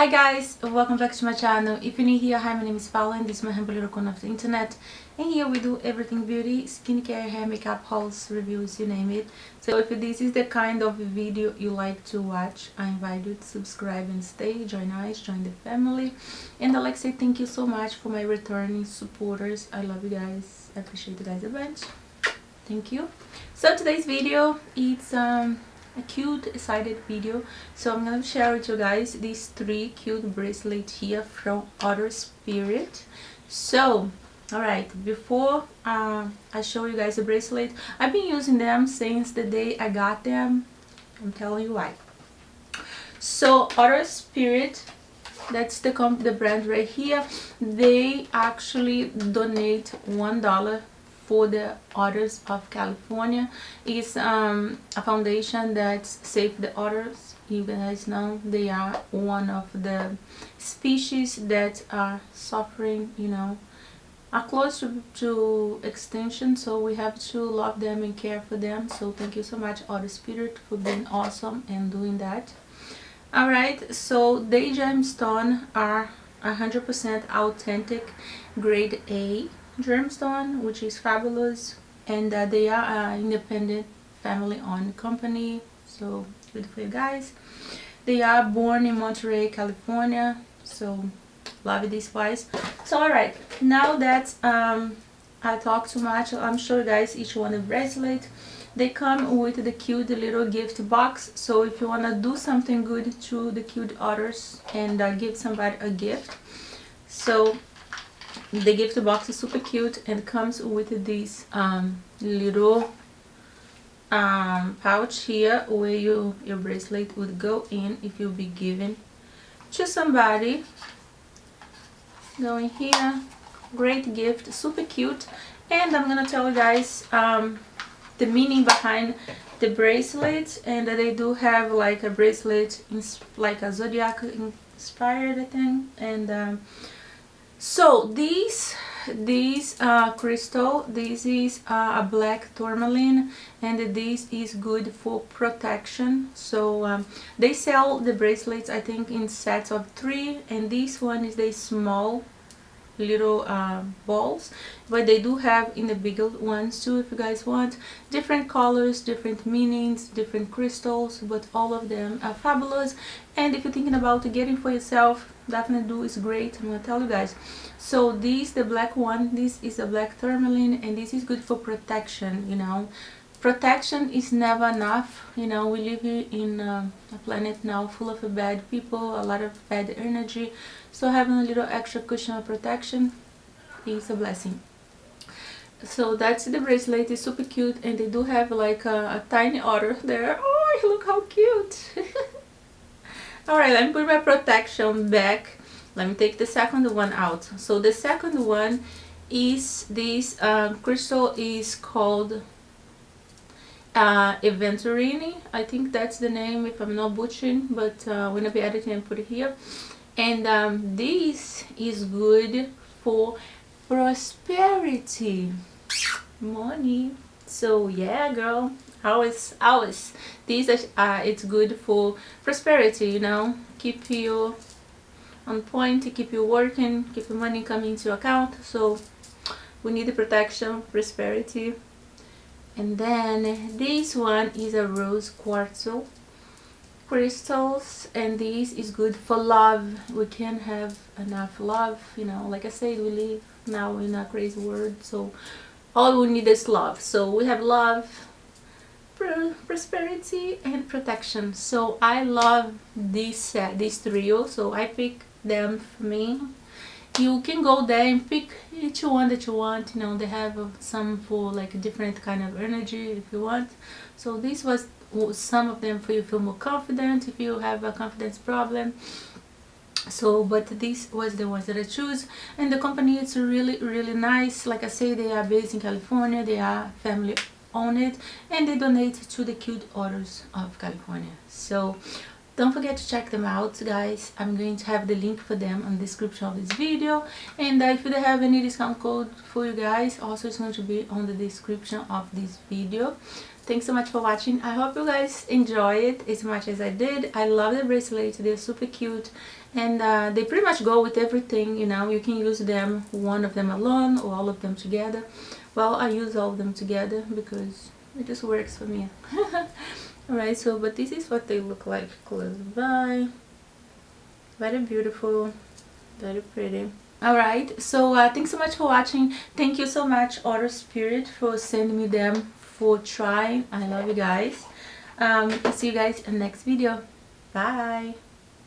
Hi guys, welcome back to my channel. If you're new here, hi, my name is Paula and this is my humble little corner of the internet. And here we do everything beauty, skincare, hair, makeup, hauls, reviews, you name it. So if this is the kind of video you like to watch, I invite you to subscribe and stay, join us, join the family. And I'd like to say thank you so much for my returning supporters. I love you guys, I appreciate you guys a bunch. Thank you. So today's video, it's a cute sided video, so I'm gonna share with you guys these 3 cute bracelets here from Otter Spirit. So alright, before I show you guys the bracelet, I've been using them since the day I got them. I'm telling you why. So Otter Spirit, that's the brand right here. They actually donate $1 for the Otters of California. It's a foundation that saves the otters. You guys know they are one of the species that are suffering, are close to extinction, so we have to love them and care for them. So thank you so much, Otter Spirit, for being awesome and doing that. Alright, so the gemstone are 100% authentic grade A gemstone, which is fabulous, and they are an independent family-owned company, so good for you guys. They are born in Monterey, California, so love this wise. So alright, now that I talk too much, I'm show you guys each one of the bracelet. They come with the cute little gift box, so if you want to do something good to the cute otters and give somebody a gift, so the gift box is super cute and comes with this little pouch here where your bracelet would go in if you'll be given to somebody. Going here, great gift, super cute. And I'm gonna tell you guys the meaning behind the bracelet, and they do have like a bracelet like a zodiac inspired, I think. And so these crystal, this is a black tourmaline, and this is good for protection. So they sell the bracelets, I think, in sets of 3, and this one is the small little balls, but they do have in the bigger ones too if you guys want. Different colors, different meanings, different crystals, but all of them are fabulous. And if you're thinking about getting for yourself, definitely do, is great. I'm gonna tell you guys. So this, the black one, this is a black tourmaline, and this is good for protection. Protection is never enough. We live in a planet now full of bad people, a lot of bad energy, so having a little extra cushion of protection is a blessing. So that's the bracelet. Is super cute, and they do have like a tiny otter there. Oh, look how cute. Alright, let me put my protection back. Let me take the second one out. So the second one is this crystal is called Aventurine, I think that's the name if I'm not butchering, but I'm gonna be editing and put it here. And this is good for prosperity, money. So yeah, girl, always this it's good for prosperity. Keep you on point, keep you working, keep your money coming into account. So we need the protection, prosperity. And then this one is a rose quartz crystals, and this is good for love. We can't have enough love, like I said, we live now in a crazy world, so all we need is love. So we have love, prosperity, and protection. So I love this trio, so I pick them for me. You can go there and pick each one that you want. They have some for like a different kind of energy if you want. So this was some of them for you feel more confident if you have a confidence problem. So but this was the ones that I choose, and the company is really nice. Like I say, they are based in California, they are family owned, and they donate to the cute otters of California. So don't forget to check them out, guys. I'm going to have the link for them in the description of this video, and if they have any discount code for you guys, also it's going to be on the description of this video. Thanks so much for watching. I hope you guys enjoy it as much as I did. I love the bracelet, they're super cute, and they pretty much go with everything, you know. You can use them, one of them alone or all of them together. Well, I use all of them together because it just works for me. Alright, so but this is what they look like close by. Very beautiful, very pretty. Alright, so thanks so much for watching. Thank you so much, Otter Spirit, for sending me them for trying. I love you guys. See you guys in the next video. Bye.